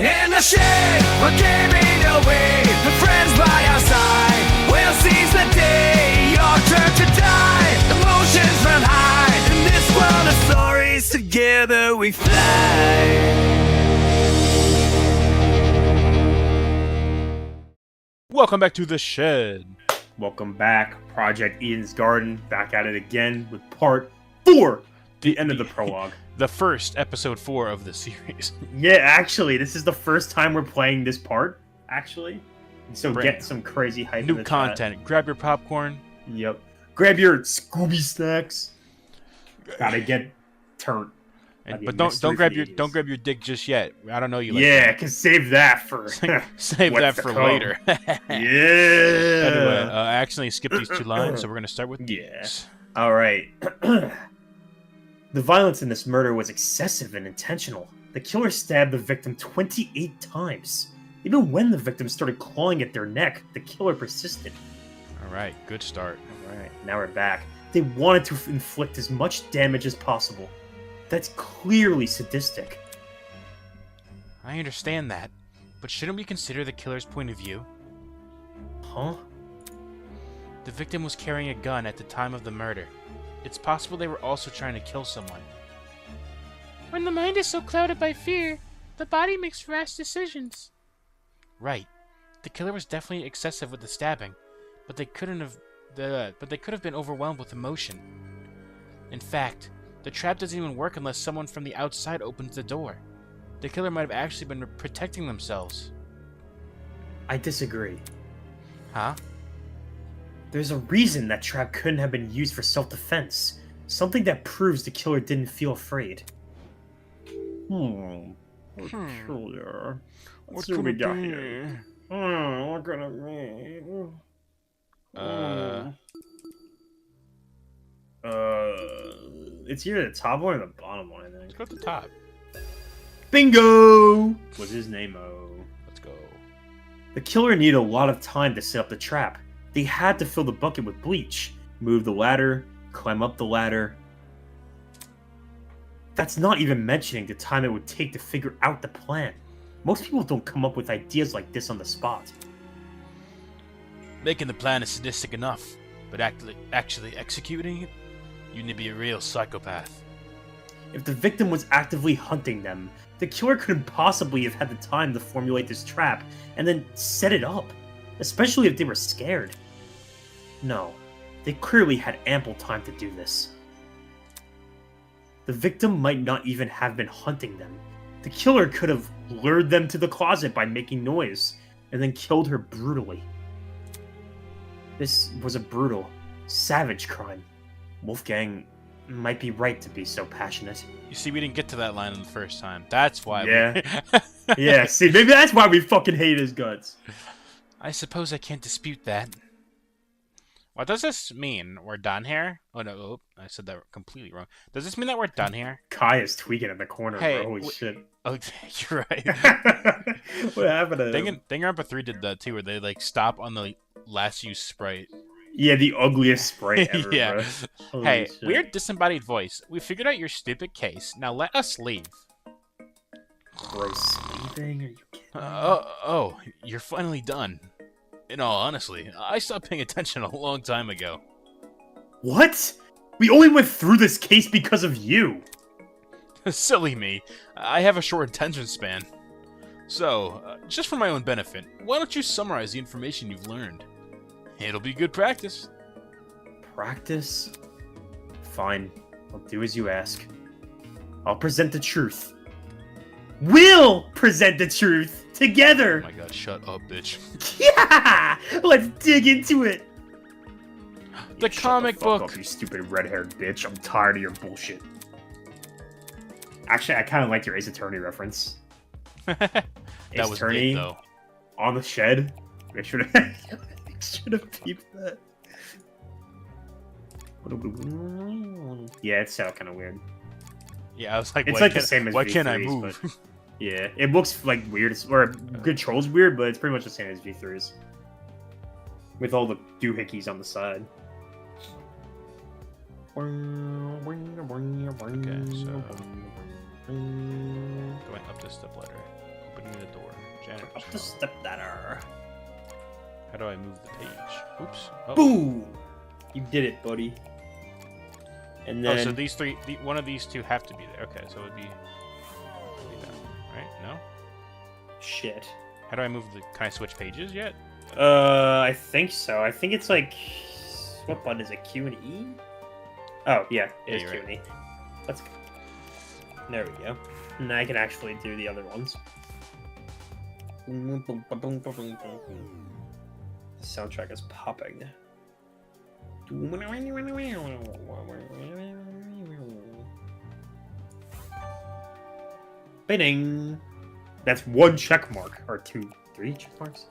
In the shade, we're giving away. The friends by our side. We'll seize the day. Your turn to die. Emotions run high. In this world of stories, together we fly. Welcome back to the shed. Welcome back, Project Eden's Garden, back at it again with part 4, the end of the prologue. The first episode 4 of the series. Yeah, actually, this is the first time we're playing this part, actually. So get some crazy hype in New the content. chat. Grab your popcorn. Yep. Grab your Scooby snacks. Gotta get turned. But don't grab your dick just yet. I don't know you. Like yeah, cause save that for save that for later. Yeah. Anyway, I accidentally skipped these 2 lines, so we're gonna start with these. All right. The violence in this murder was excessive and intentional. The killer stabbed the victim 28 times. Even when the victim started clawing at their neck, the killer persisted. All right, good start. All right, now we're back. They wanted to inflict as much damage as possible. That's clearly sadistic. I understand that, but shouldn't we consider the killer's point of view? Huh? The victim was carrying a gun at the time of the murder. It's possible they were also trying to kill someone. When the mind is so clouded by fear, the body makes rash decisions. Right. The killer was definitely excessive with the stabbing, but they could have been overwhelmed with emotion. In fact, the trap doesn't even work unless someone from the outside opens the door. The killer might have actually been protecting themselves. I disagree. Huh? There's a reason that trap couldn't have been used for self-defense. Something that proves the killer didn't feel afraid. Peculiar. Let's see what we got here. What could it mean? It's either the top one or the bottom one, I think. Let's go to the top. Bingo! Was his name? Let's go. The killer needed a lot of time to set up the trap. They had to fill the bucket with bleach, move the ladder, climb up the ladder. That's not even mentioning the time it would take to figure out the plan. Most people don't come up with ideas like this on the spot. Making the plan is sadistic enough, but actually executing it? You need to be a real psychopath. If the victim was actively hunting them, the killer couldn't possibly have had the time to formulate this trap and then set it up, especially if they were scared. No, they clearly had ample time to do this. The victim might not even have been hunting them. The killer could have lured them to the closet by making noise, and then killed her brutally. This was a brutal, savage crime. Wolfgang might be right to be so passionate. You see, we didn't get to that line the first time. That's why Yeah, see, maybe that's why we fucking hate his guts. I suppose I can't dispute that. What does this mean? We're done here? Oh no, I said that completely wrong. Does this mean that we're done here? Kai is tweaking in the corner, hey, bro. Holy shit. Oh, you're right. What happened to him? Danganronpa 3 did that too, where they like stop on the last used sprite. Yeah, the ugliest sprite ever, yeah. bro. Hey, shit. weird disembodied voice. We figured out your stupid case. Now let us leave. Gross sleeping? Are you kidding? Oh, you're finally done. In all honesty, I stopped paying attention a long time ago. What? We only went through this case because of you. Silly me. I have a short attention span. So, just for my own benefit, why don't you summarize the information you've learned? It'll be good practice. Practice? Fine. I'll do as you ask. I'll present the truth. We'll present the truth together! Oh my god, shut up, bitch. Yeah! Let's dig into it! The comic book! Up, you stupid red-haired bitch. I'm tired of your bullshit. Actually, I kind of liked your Ace Attorney reference. That Ace was Attorney big, though. on the shed. Make sure to peep that. Yeah, it's kind of weird. Yeah, I was like, It's like the same as why can't I V3's, move? but- Yeah, it looks like weird, or Control's weird, but it's pretty much the same as V3's. With all the doohickeys on the side. Okay, so going up this step ladder, opening the door. Not the stepladder. How do I move the page? Oops. Oh. Boom! You did it, buddy. And then... Oh, so these three, one of these two have to be there. Okay, so it would be that, right? No? Shit. How do I move the... Can I switch pages yet? I think so. I think it's like... What button is it? Q and E? Oh, yeah. It is you're Q right. and E. Let's go. There we go. Now I can actually do the other ones. The soundtrack is popping. Bidding. That's one check mark. Or two, three check marks?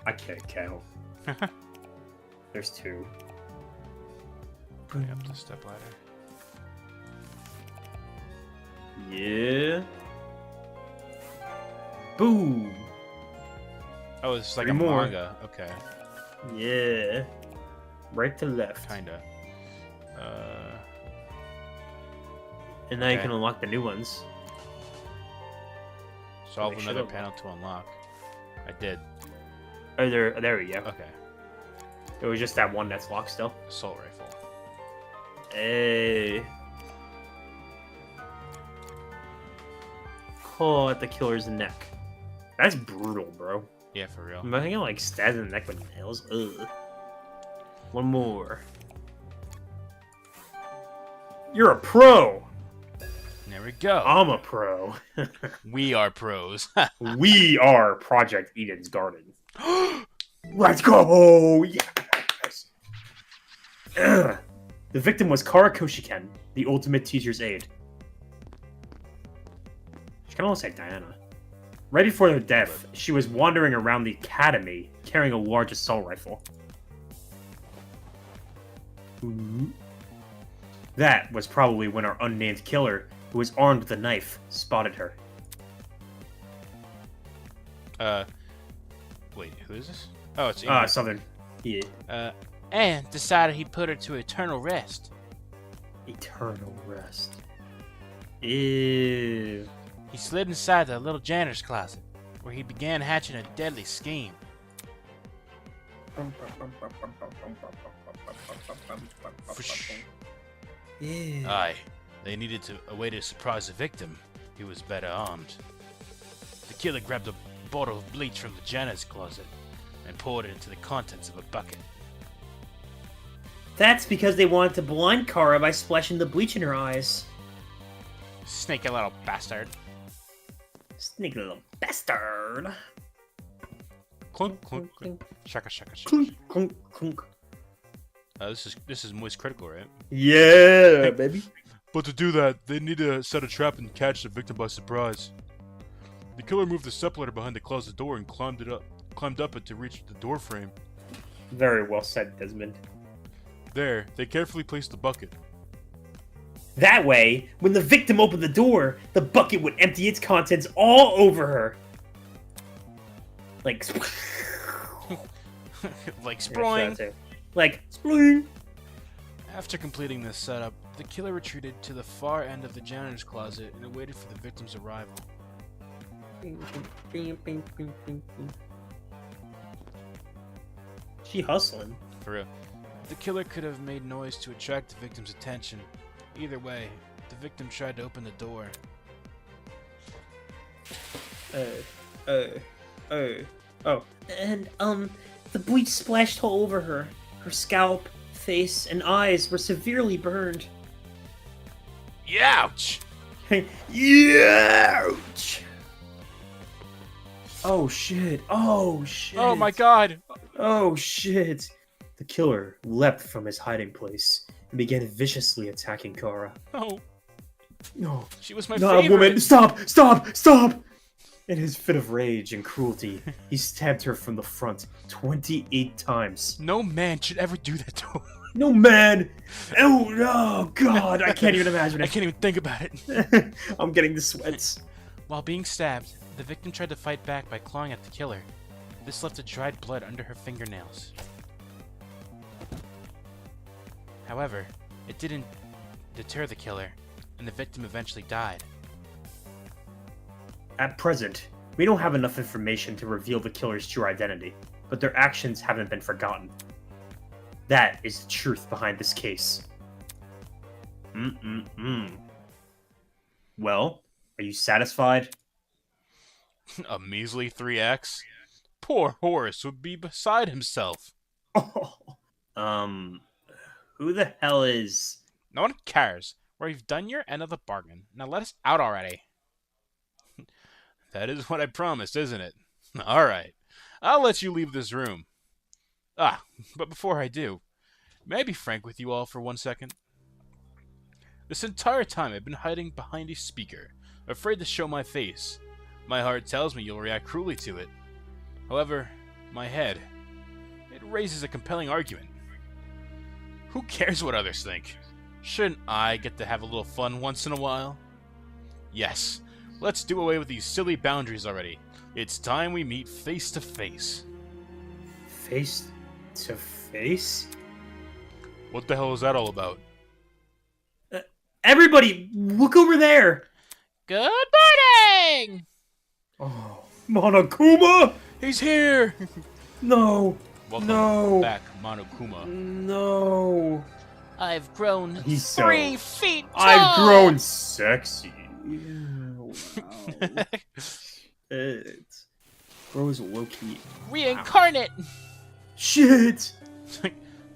I can't count. There's two. Putting up the step ladder. Yeah. Boom. Oh, it's like Three a more. manga. Okay. Yeah. Right to left. Kinda. And now you Okay. can unlock the new ones. Solve They another should've- panel to unlock. I did. Oh, there we go. Okay. It was just that one that's locked still. Assault rifle. Hey. Claw at the killer's neck. That's brutal, bro. Yeah, for real. I'm thinking like stab in the neck with nails. Ugh. One more. You're a pro. There we go. I'm a pro. We are pros. We are Project Eden's Garden. Let's go! Yes! Ugh. The victim was Kara Koshiken, the ultimate teacher's aide. She kind of looks like Diana. Right before her death, she was wandering around the academy carrying a large assault rifle. Ooh. That was probably when our unnamed killer, who was armed with a knife, spotted her. Wait, who is this? Oh, it's Ingrid. Southern. Yeah. And decided he'd put her to eternal rest. Eternal rest. Ew. He slid inside the little janitor's closet, where he began hatching a deadly scheme. Ew. Aye, they needed a way to surprise the victim. He was better armed. The killer grabbed a bottle of bleach from the janitor's closet and poured it into the contents of a bucket. That's because they wanted to blind Kara by splashing the bleach in her eyes. Sneaky little bastard. Sneaky little bastard. Clunk, clunk, clunk. Shaka, shaka, shaka. Clunk, clunk, clunk. This is Moist Critical, right? Yeah, baby. But to do that, they need to set a trap and catch the victim by surprise. The killer moved the stepladder behind the closet door and climbed up it to reach the door frame. Very well said, Desmond. There, they carefully placed the bucket. That way, when the victim opened the door, the bucket would empty its contents all over her. Like, Like sproing. Like, sploing. After completing this setup, the killer retreated to the far end of the janitor's closet and waited for the victim's arrival. She hustling. For real. The killer could have made noise to attract the victim's attention. Either way, the victim tried to open the door. Oh. And, the bleach splashed all over her. Her scalp, face, and eyes were severely burned. Youch! Ouch! Oh shit. Oh shit. Oh my god! Oh shit. The killer leapt from his hiding place and began viciously attacking Kara. No, No. she was my Not favorite! a woman. Stop! Stop! Stop! In his fit of rage and cruelty, he stabbed her from the front 28 times. No man should ever do that to her. No man! Oh no, God! I can't even imagine I it. can't even think about it. I'm getting the sweats. While being stabbed, the victim tried to fight back by clawing at the killer. This left a dried blood under her fingernails. However, it didn't deter the killer, and the victim eventually died. At present, We don't have enough information to reveal the killer's true identity, but their actions haven't been forgotten. That is the truth behind this case. Well, are you satisfied? A measly 3x? Poor Horace would be beside himself. Who the hell is... No one cares. We've done your end of the bargain. Now let us out already. That is what I promised, isn't it? Alright. I'll let you leave this room. But before I do, may I be frank with you all for 1 second? This entire time I've been hiding behind a speaker, afraid to show my face. My heart tells me you'll react cruelly to it. However, my head, it raises a compelling argument. Who cares what others think? Shouldn't I get to have a little fun once in a while? Yes, let's do away with these silly boundaries already. It's time we meet face to face. Face to face? What the hell is that all about? Everybody, look over there! Good morning! Oh, Monokuma? He's here! No. Welcome back, Monokuma. No. I've grown He's 3 feet tall! I've grown sexy. Wow. It grows low-key. Reincarnate! Wow. Shit!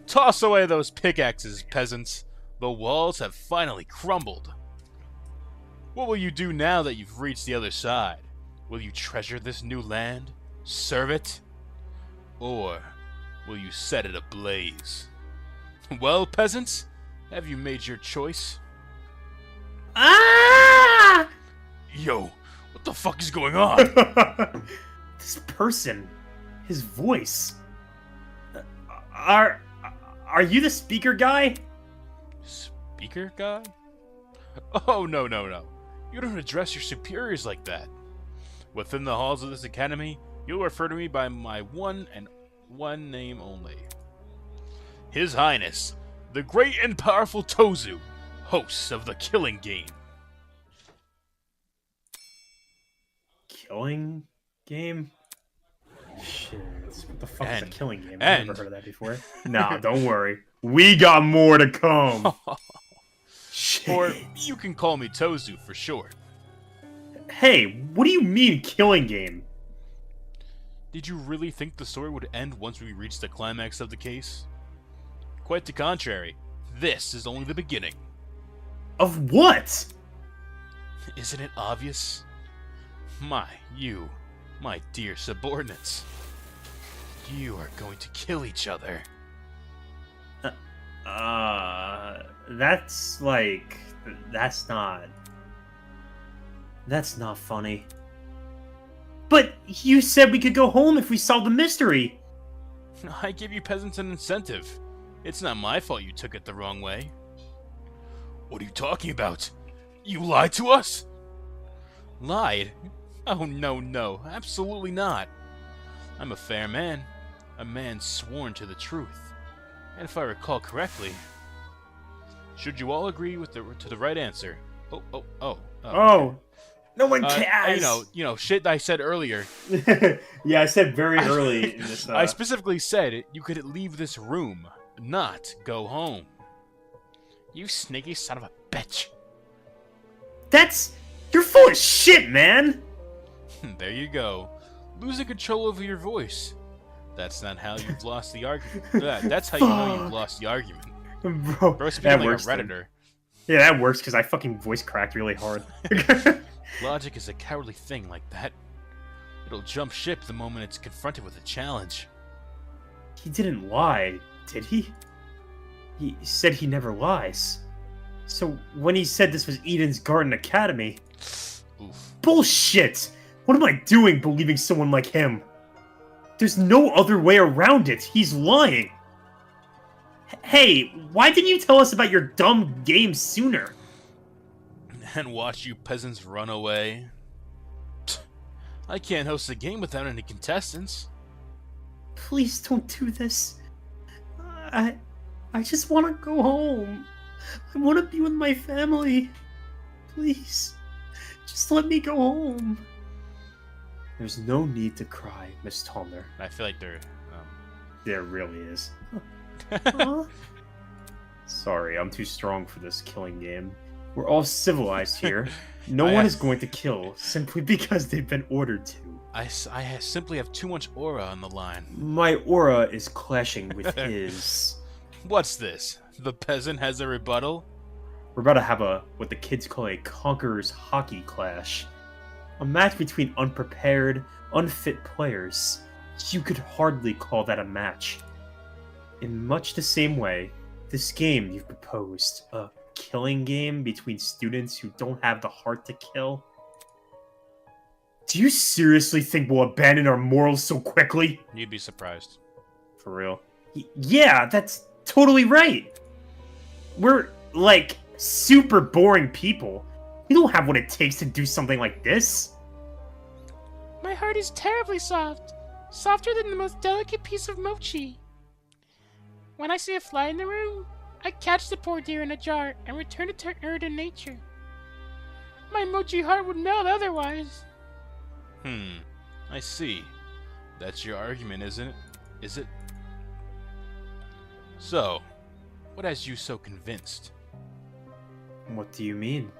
Toss away those pickaxes, peasants. The walls have finally crumbled. What will you do now that you've reached the other side? Will you treasure this new land? Serve it? Or will you set it ablaze? Well, peasants, have you made your choice? Ah! Yo, what the fuck is going on? This person, his voice. Are you the speaker guy? Speaker guy? Oh, no. You don't address your superiors like that. Within the halls of this academy, you'll refer to me by my one name only. His Highness, the great and powerful Tozu, host of the Killing Game. Killing game? Shit, what the fuck is a killing game? I've never heard of that before. Nah, don't worry. We got more to come. Shit. Or you can call me Tozu for short. Hey, what do you mean killing game? Did you really think the story would end once we reached the climax of the case? Quite the contrary. This is only the beginning. Of what? Isn't it obvious? My dear subordinates. You are going to kill each other. That's not funny. But you said we could go home if we solved the mystery. I give you peasants an incentive. It's not my fault you took it the wrong way. What are you talking about? You lied to us? Lied? Oh, no, absolutely not. I'm a fair man. A man sworn to the truth. And if I recall correctly, should you all agree to the right answer? Oh. No one cares. You know, shit I said earlier. Yeah, I said very early in this. I specifically said you could leave this room, not go home. You sneaky son of a bitch. You're full of shit, man. There you go. Losing control over your voice. That's not how you've lost the argument. That's how you know you've lost the argument. Bro, speaking like a Redditor. Then. Yeah, that works because I fucking voice cracked really hard. Logic is a cowardly thing like that. It'll jump ship the moment it's confronted with a challenge. He didn't lie, did he? He said he never lies. So when he said this was Eden's Garden Academy... Oof. Bullshit! What am I doing believing someone like him? There's no other way around it. He's lying. Hey, why didn't you tell us about your dumb game sooner? And watch you peasants run away. I can't host a game without any contestants. Please don't do this. I just want to go home. I want to be with my family. Please, just let me go home. There's no need to cry, Miss Tomner. I feel like they're. There really is. Huh? Sorry, I'm too strong for this killing game. We're all civilized here. No one is going to kill simply because they've been ordered to. I simply have too much aura on the line. My aura is clashing with his. What's this? The peasant has a rebuttal? We're about to have what the kids call a conqueror's hockey clash. A match between unprepared, unfit players. You could hardly call that a match. In much the same way, this game you've proposed, a killing game between students who don't have the heart to kill. Do you seriously think we'll abandon our morals so quickly? You'd be surprised. For real? Yeah, that's totally right. We're, like, super boring people. We don't have what it takes to do something like this. My heart is terribly soft. Softer than the most delicate piece of mochi. When I see a fly in the room, I catch the poor dear in a jar and return it to earth and nature. My mochi heart would melt otherwise. I see. That's your argument, isn't it? Is it? So, what has you so convinced? What do you mean?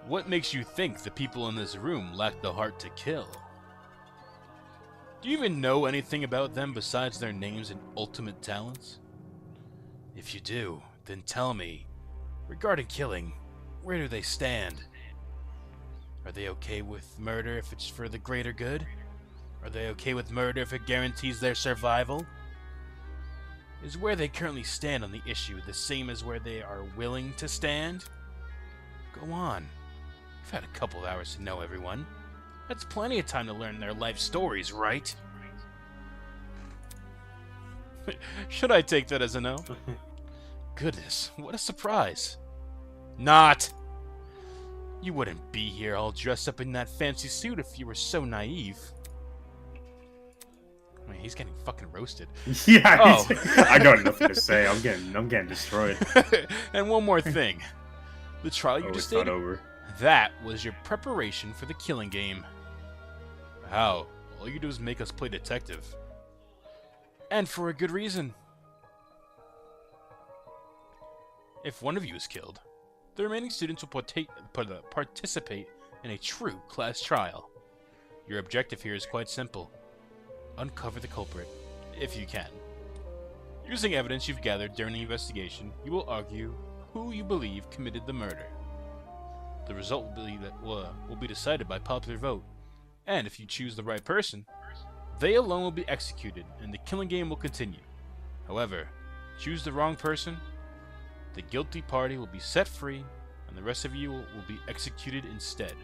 What makes you think the people in this room lack the heart to kill? Do you even know anything about them besides their names and ultimate talents? If you do, then tell me, regarding killing, where do they stand? Are they okay with murder if it's for the greater good? Are they okay with murder if it guarantees their survival? Is where they currently stand on the issue the same as where they are willing to stand? Go on. You've had a couple of hours to know everyone. That's plenty of time to learn their life stories, right? Should I take that as a no? Goodness, what a surprise. Not! You wouldn't be here all dressed up in that fancy suit if you were so naive. I mean, he's getting fucking roasted. Yeah, Oh. I got nothing to say. I'm getting destroyed. And one more thing. The trial you Oh, just it's not did, over. that was your preparation for the killing game. How? All you do is make us play detective. And for a good reason. If one of you is killed, the remaining students will participate in a true class trial. Your objective here is quite simple. Uncover the culprit, if you can. Using evidence you've gathered during the investigation, you will argue who you believe committed the murder. The result will be decided by popular vote, and if you choose the right person, they alone will be executed, and the killing game will continue. However, choose the wrong person, the guilty party will be set free, and the rest of you will be executed instead.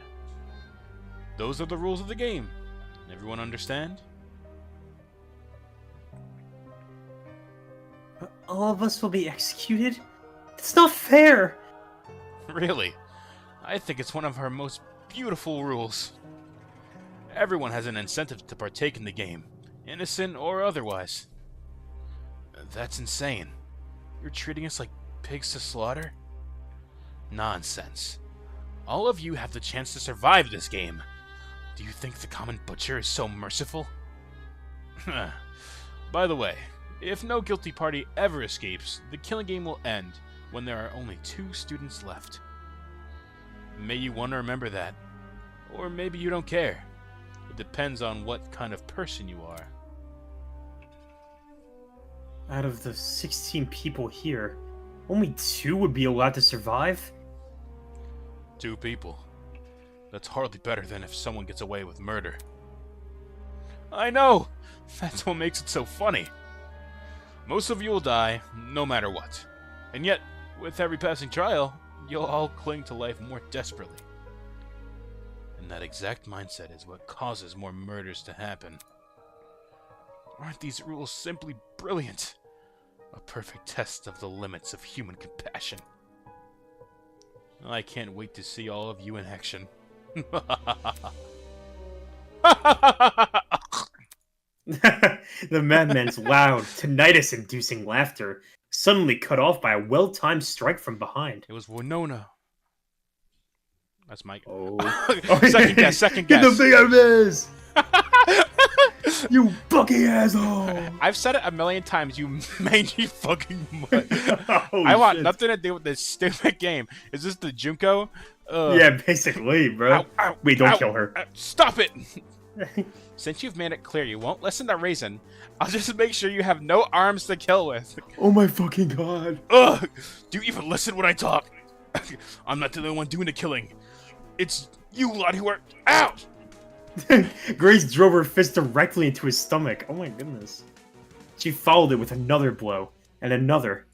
Those are the rules of the game. Everyone understand? All of us will be executed? That's not fair! Really? I think it's one of our most beautiful rules. Everyone has an incentive to partake in the game, innocent or otherwise. That's insane. You're treating us like pigs to slaughter? Nonsense. All of you have the chance to survive this game. Do you think the common butcher is so merciful? By the way, if no guilty party ever escapes, the killing game will end when there are only 2 students left. May you want to remember that. Or maybe you don't care. It depends on what kind of person you are. Out of the 16 people here, only 2 would be allowed to survive? 2 people. That's hardly better than if someone gets away with murder. I know! That's what makes it so funny. Most of you will die, no matter what. And yet, with every passing trial, you'll all cling to life more desperately. And that exact mindset is what causes more murders to happen. Aren't these rules simply brilliant? A perfect test of the limits of human compassion. I can't wait to see all of you in action. The madman's loud, tinnitus-inducing laughter suddenly cut off by a well-timed strike from behind. It was Winona. That's Mike. Oh. Second guess. Second Get the guess. thing out of this! You fucking asshole! I've said it a million times. You mangy fucking mutt. Oh, I want shit. nothing to do with this stupid game. Is this the Junko? Yeah, basically, bro. Ow, ow, Wait, don't ow, kill her. Stop it! Since you've made it clear you won't listen to reason, I'll just make sure you have no arms to kill with. Oh my fucking god. Ugh! Do you even listen when I talk? I'm not the only one doing the killing. It's you lot who are out! Grace drove her fist directly into his stomach. Oh my goodness. She followed it with another blow, and another.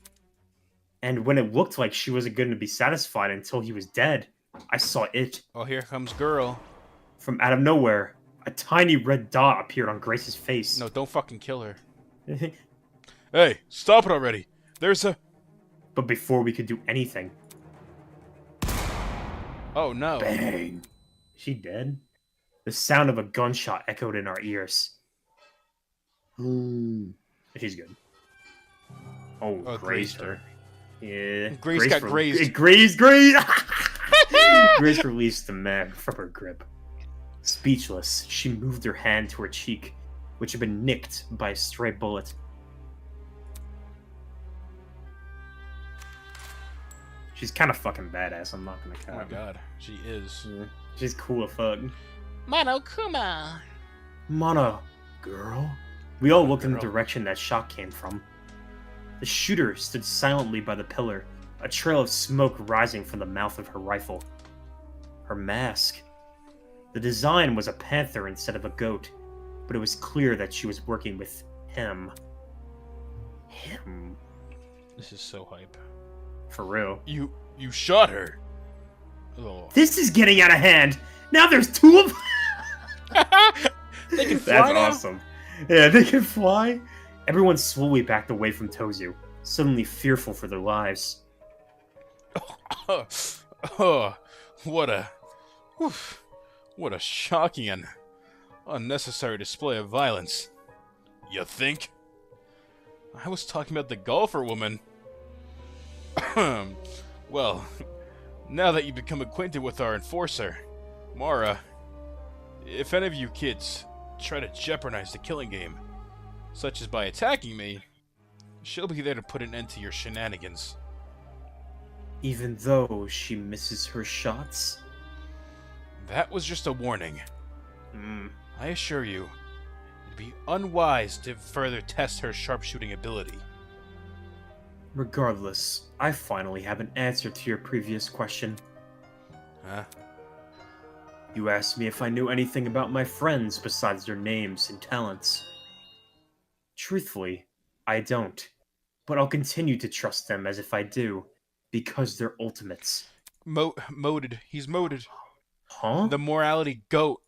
And when it looked like she wasn't going to be satisfied until he was dead, I saw it. Oh, here comes girl. From out of nowhere, a tiny red dot appeared on Grace's face. No, don't fucking kill her. Hey, stop it already. There's a... But before we could do anything, Oh, no. bang! Is she dead? The sound of a gunshot echoed in our ears. She's good. Oh, Oh, grazed grazed her. Yeah. Grace got grazed. Grazed! Grace released the mag from her grip. Speechless, she moved her hand to her cheek, which had been nicked by a stray bullet. She's kind of fucking badass, I'm not gonna Oh my count. god, she is. Yeah. She's cool as fuck. Monokuma. Mono, girl. We all looked in the Girl. direction that shot came from. The shooter stood silently by the pillar, a trail of smoke rising from the mouth of her rifle. Her mask. The design was a panther instead of a goat, but it was clear that she was working with him. Him. This is so hype. For real. You shot her. Oh. This is getting out of hand! Now there's two of them! They can fly That's now? awesome. Yeah, they can fly. Everyone slowly backed away from Tozu, suddenly fearful for their lives. Oh, what a shocking and unnecessary display of violence. You think? I was talking about the golfer woman. Well, now that you've become acquainted with our enforcer, Mara, if any of you kids try to jeopardize the killing game, such as by attacking me, she'll be there to put an end to your shenanigans. Even though she misses her shots? That was just a warning. I assure you, it'd be unwise to further test her sharpshooting ability. Regardless, I finally have an answer to your previous question. Huh? You asked me if I knew anything about my friends besides their names and talents. Truthfully, I don't. But I'll continue to trust them as if I do, because they're ultimates. Moded. He's moded. Huh? The morality goat.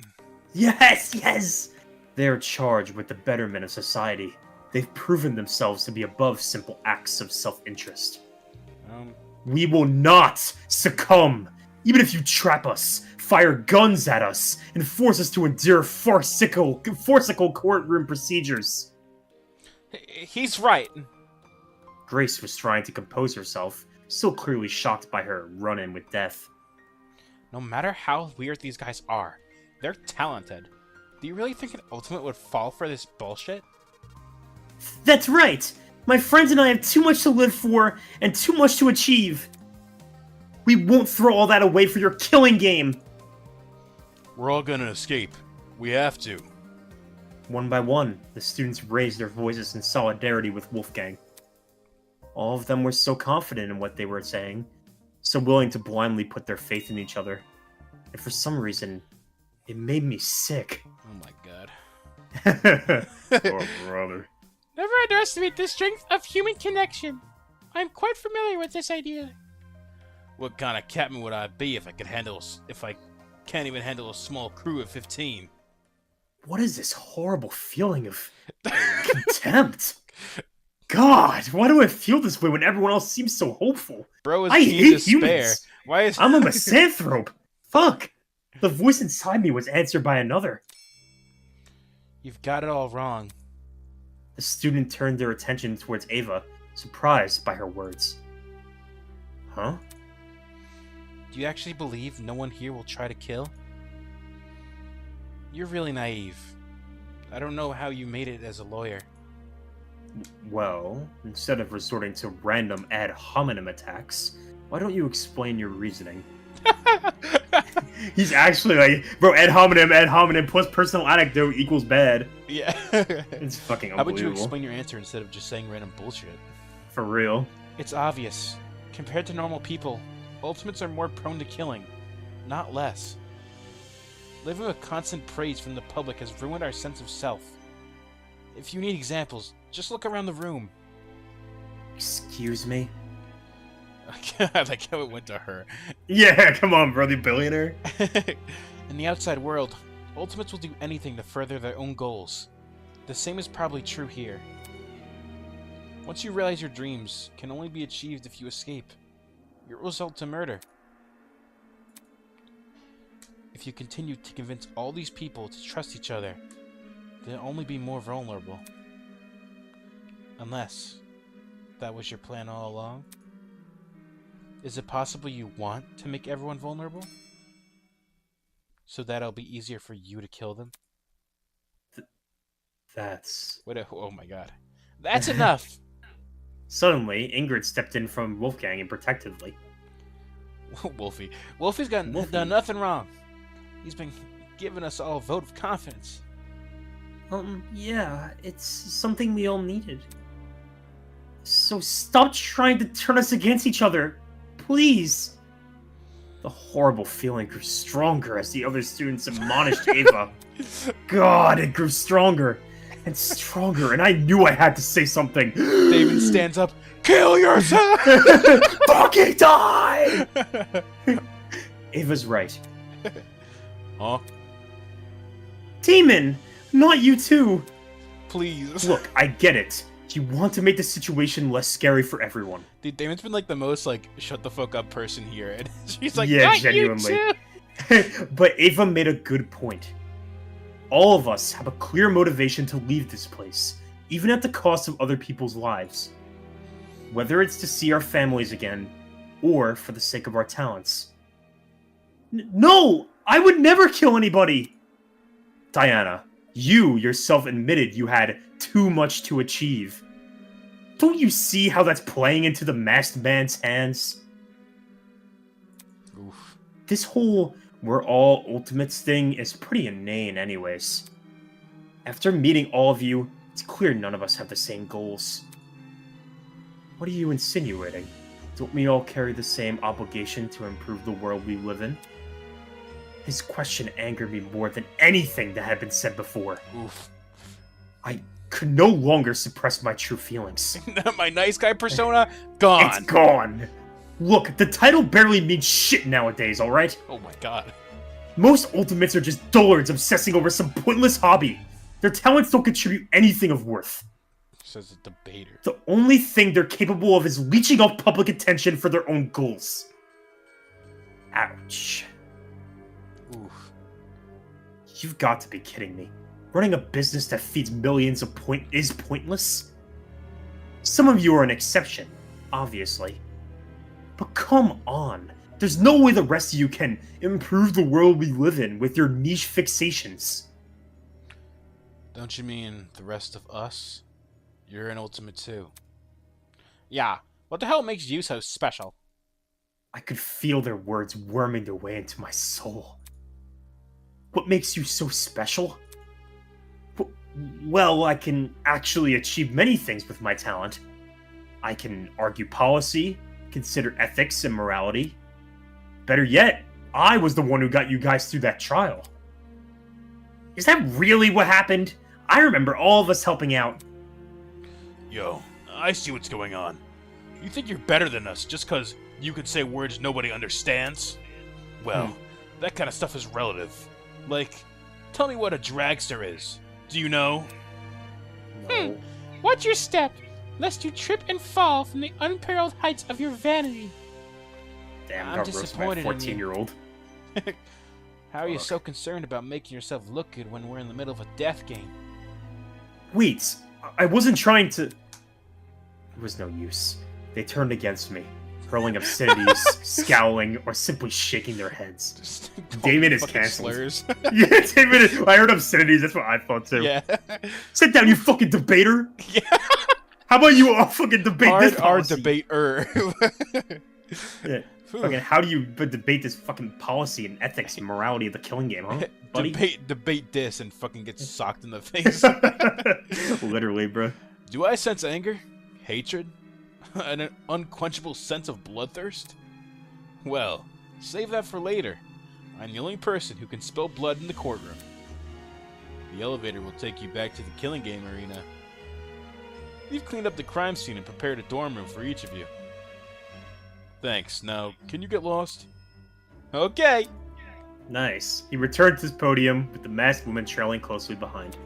Yes, yes! They are charged with the betterment of society. They've proven themselves to be above simple acts of self-interest. We will not succumb! Even if you trap us, fire guns at us, and force us to endure farcical courtroom procedures. He's right. Grace was trying to compose herself, still clearly shocked by her run-in with death. No matter how weird these guys are, they're talented. Do you really think an ultimate would fall for this bullshit? That's right! My friends and I have too much to live for, and too much to achieve. We won't throw all that away for your killing game! We're all gonna escape. We have to. One by one, the students raised their voices in solidarity with Wolfgang. All of them were so confident in what they were saying, so willing to blindly put their faith in each other. And for some reason, it made me sick. Oh my god. Oh, brother. Never underestimate the strength of human connection. I'm quite familiar with this idea. What kind of captain would I be if I can't even handle a small crew of 15? What is this horrible feeling of contempt? God, why do I feel this way when everyone else seems so hopeful? Bro is I in hate despair. humans. Why is I'm a misanthrope. Fuck. The voice inside me was answered by another. You've got it all wrong. The student turned their attention towards Ava, surprised by her words. Huh? Do you actually believe no one here will try to kill? You're really naive. I don't know how you made it as a lawyer. Well, instead of resorting to random ad hominem attacks, why don't you explain your reasoning? He's actually like, bro, ad hominem plus personal anecdote equals bad. Yeah. It's fucking How would you unbelievable. explain your answer instead of just saying random bullshit? For real. It's obvious. Compared to normal people, ultimates are more prone to killing, not less. Living with constant praise from the public has ruined our sense of self. If you need examples, just look around the room. Excuse me? I like how it went to her. Yeah, come on, bro, the billionaire. In the outside world, ultimates will do anything to further their own goals. The same is probably true here. Once you realize your dreams can only be achieved if you escape, it will result to murder. If you continue to convince all these people to trust each other, they'll only be more vulnerable. Unless that was your plan all along? Is it possible you want to make everyone vulnerable? So that it'll be easier for you to kill them? That's... Oh my god. That's enough! Suddenly, Ingrid stepped in from Wolfgang and protectively. Wolfie. Wolfie's done nothing wrong. He's been giving us all a vote of confidence. Yeah, it's something we all needed. So stop trying to turn us against each other, please. The horrible feeling grew stronger as the other students admonished Ava. God, it grew stronger and stronger, and I knew I had to say something. David stands up. Kill yourself! Fucking die! Ava's right. Huh? Demon, not you too. Please. Look, I get it. You want to make the situation less scary for everyone. Dude, Damon's been like the most like shut the fuck up person here, and she's like, Yeah, not genuinely. you too. But Ava made a good point. All of us have a clear motivation to leave this place, even at the cost of other people's lives. Whether it's to see our families again, or for the sake of our talents. No! I would never kill anybody! Diana, you yourself admitted you had too much to achieve. Don't you see how that's playing into the masked man's hands? Oof. This whole we're all ultimates thing is pretty inane anyways. After meeting all of you, it's clear none of us have the same goals. What are you insinuating? Don't we all carry the same obligation to improve the world we live in? His question angered me more than anything that had been said before. Oof. I could no longer suppress my true feelings. My nice guy persona, gone. It's gone! Look, the title barely means shit nowadays, alright? Oh my god. Most ultimates are just dullards obsessing over some pointless hobby. Their talents don't contribute anything of worth. Says a debater. The only thing they're capable of is leeching off public attention for their own goals. Ouch. Oof. You've got to be kidding me. Running a business that feeds millions is pointless? Some of you are an exception, obviously. But come on. There's no way the rest of you can improve the world we live in with your niche fixations. Don't you mean the rest of us? You're an ultimate too. Yeah, what the hell makes you so special? I could feel their words worming their way into my soul. What makes you so special? Well, I can actually achieve many things with my talent. I can argue policy, consider ethics and morality. Better yet, I was the one who got you guys through that trial. Is that really what happened? I remember all of us helping out. Yo, I see what's going on. You think you're better than us just because you can say words nobody understands? Well, that kind of stuff is relative. Like, tell me what a dragster is. Do you know? No. Watch your step, lest you trip and fall from the unparalleled heights of your vanity. Damn, I'm got roasted by a disappointed in you. 14-year-old. How are you Look. so concerned about making yourself look good when we're in the middle of a death game? Wait, I wasn't trying to... It was no use. They turned against me. hurling obscenities, scowling, or simply shaking their heads. Just Damon is fucking cancelled. slurs. Yeah, Damon is... I heard obscenities, that's what I thought too. Yeah. Sit down, you fucking debater! Yeah. How about you all fucking debate this policy? debater. Yeah. Fucking, how do you debate this fucking policy and ethics and morality of the killing game, huh, buddy? Debate this and fucking get socked in the face. Literally, bro. Do I sense anger? Hatred? An unquenchable sense of bloodthirst? Well, save that for later. I'm the only person who can spill blood in the courtroom. The elevator will take you back to the killing game arena. We've cleaned up the crime scene and prepared a dorm room for each of you. Thanks. Now, can you get lost? Okay. Nice. He returned to his podium with the masked woman trailing closely behind.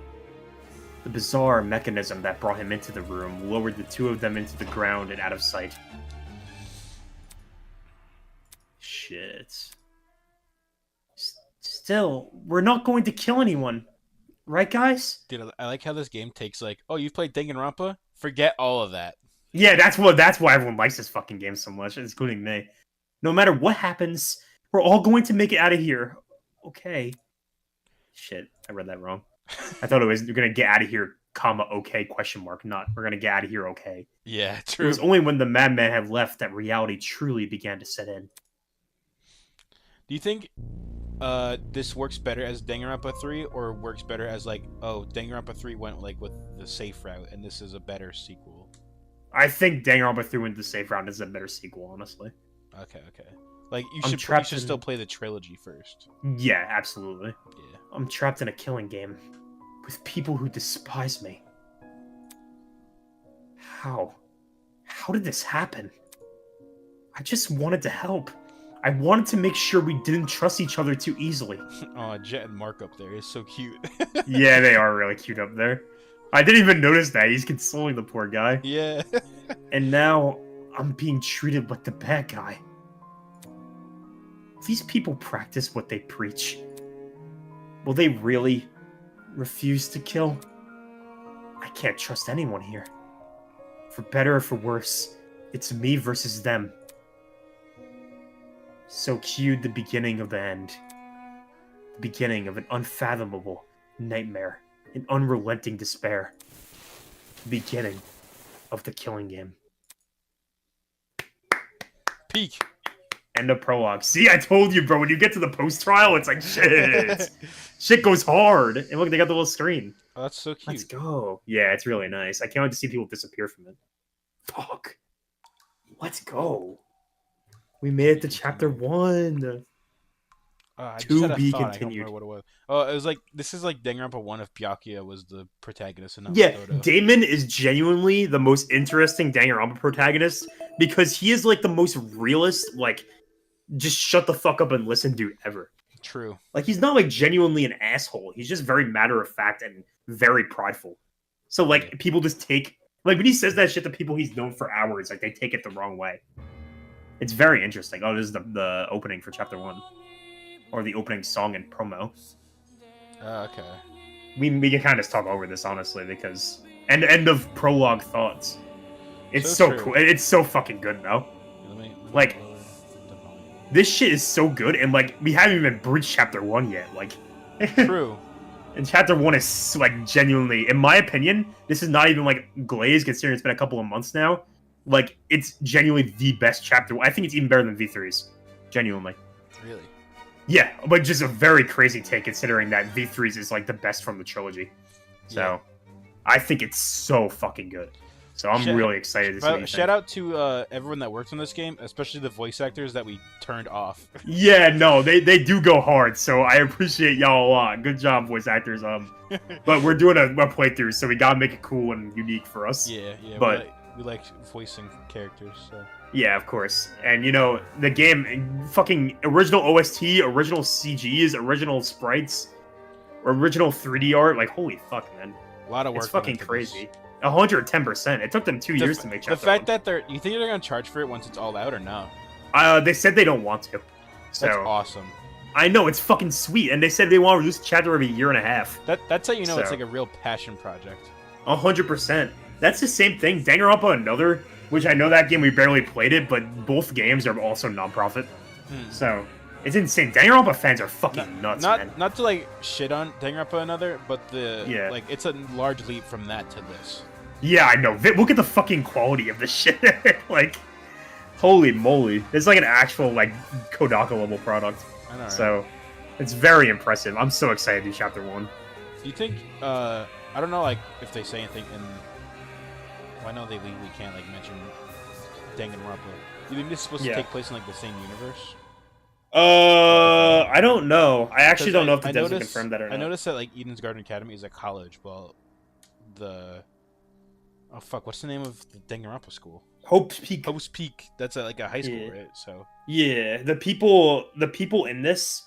The bizarre mechanism that brought him into the room lowered the two of them into the ground and out of sight. Shit. Still, we're not going to kill anyone. Right, guys? Dude, I like how this game takes, like, oh, you've played Danganronpa? Forget all of that. Yeah, that's why everyone likes this fucking game so much, including me. No matter what happens, we're all going to make it out of here. Okay. Shit, I read that wrong. I thought it was, you're gonna get out of here, comma, okay, question mark, not, we're gonna get out of here, okay. Yeah, It true. was only when the madman had left that reality truly began to set in. Do you think this works better as Danganronpa 3, or works better as, like, oh, Danganronpa 3 went, like, with the safe route, and this is a better sequel? I think Danganronpa 3 went the safe route is a better sequel, honestly. Okay. Like, you I'm should trapped in- still play the trilogy first. Yeah, absolutely. Yeah. I'm trapped in a killing game with people who despise me. How? How did this happen? I just wanted to help. I wanted to make sure we didn't trust each other too easily. Oh, Jet and Mark up there is so cute. Yeah, they are really cute up there. I didn't even notice that. He's consoling the poor guy. Yeah. And now I'm being treated like the bad guy. These people practice what they preach. Will they really refuse to kill? I can't trust anyone here. For better or for worse, it's me versus them. So cued the beginning of the end. The beginning of an unfathomable nightmare. An unrelenting despair. The beginning of the killing game. Peak. End of prologue. See, I told you, bro. When you get to the post-trial, it's like, shit. Shit goes hard. And look, they got the little screen. Oh, that's so cute. Let's go. Yeah, it's really nice. I can't wait to see people disappear from it. Fuck. Let's go. We made it to chapter 1. I To just had a be thought. I don't continued. remember what it was. Oh, it was like, this is like Danganronpa 1 if Byakuya was the protagonist and not Yeah, Makoto. Damon is genuinely the most interesting Danganronpa protagonist because he is like the most realist, like, just shut the fuck up and listen dude ever. True. Like, he's not like genuinely an asshole. He's just very matter of fact and very prideful. So like, people just take, like, when he says that shit to people he's known for hours, like, they take it the wrong way. It's very interesting. Oh, this is the opening for chapter 1. Or the opening song and promo. Okay. We can kind of just talk over this, honestly, because... End of prologue thoughts. It's so true. cool. It's so fucking good, though. Let me Like- lower the volume. This shit is so good, and, like, we haven't even breached chapter 1 yet. Like, True. and chapter 1 is, like, genuinely... In my opinion, this is not even, like, glazed, considering it's been a couple of months now. Like, it's genuinely the best chapter. I think it's even better than V3's. Genuinely. Really. Yeah, but just a very crazy take considering that V3's is like the best from the trilogy. So, Yeah. I think it's so fucking good. So I'm Shout- really excited to see what you Shout think. out to everyone that worked on this game, especially the voice actors that we turned off. Yeah, no, they do go hard, so I appreciate y'all a lot. Good job, voice actors. But we're doing a playthrough, so we gotta make it cool and unique for us. Yeah. But- we like voicing characters, so. Yeah, of course. And you know, the game, fucking original OST, original CGs, original sprites, original 3D art. Like, holy fuck, man. A lot of work. It's fucking went into crazy. 110%. It took them 2 years to make The chapter fact that you think they're gonna charge for it once it's all out or no? They said they don't want to. So That's awesome. I know it's fucking sweet, and they said they want to release a chapter every year and a half. That's how you know it's So- like a real passion project. 100%. That's the same thing. Danganronpa Another which I know that game we barely played it, but both games are also non-profit. So it's insane. Danganronpa fans are fucking nuts, man. Not to like shit on Danganronpa another, but Yeah. like it's a large leap from that to this. Yeah, I know. Look at the fucking quality of this shit. Like, holy moly. It's like an actual, like, Kodaka level product. I know, right? So, it's very impressive. I'm so excited to do Chapter 1. Do you think, I don't know, like, if they say anything in... Well, I know they legally can't, like, mention Danganronpa. Do you think this is supposed to take place in, like, the same universe? I don't know. I actually don't know if the devs have noticed, confirmed that or not. I noticed that, like, Eden's Garden Academy is a college, while the... Oh, fuck, what's the name of the Danganronpa school? Hope's Peak. Hope's Peak. That's like a high school, right? So... Yeah, the people in this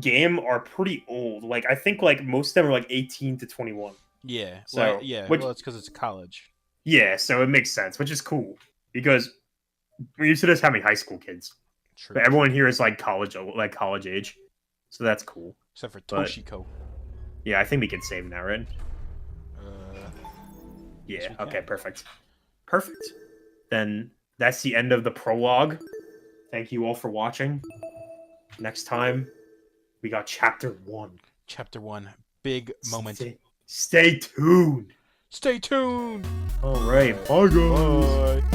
game are pretty old. Like, I think, like, most of them are, like, 18 to 21. Yeah. So, well, yeah. which, Well, it's because it's a college. Yeah, so it makes sense, which is cool. Because we're used to just having high school kids. True. But everyone here is, like, college age. So that's cool. Except for But- Toshiko. Yeah, I think we can save now, right? Yes, Yeah, we can. okay, perfect. Perfect. Then that's the end of the prologue. Thank you all for watching. Next time, we got Chapter 1. Chapter 1. Big moment. Stay tuned. Stay tuned! All right, bye guys. Bye.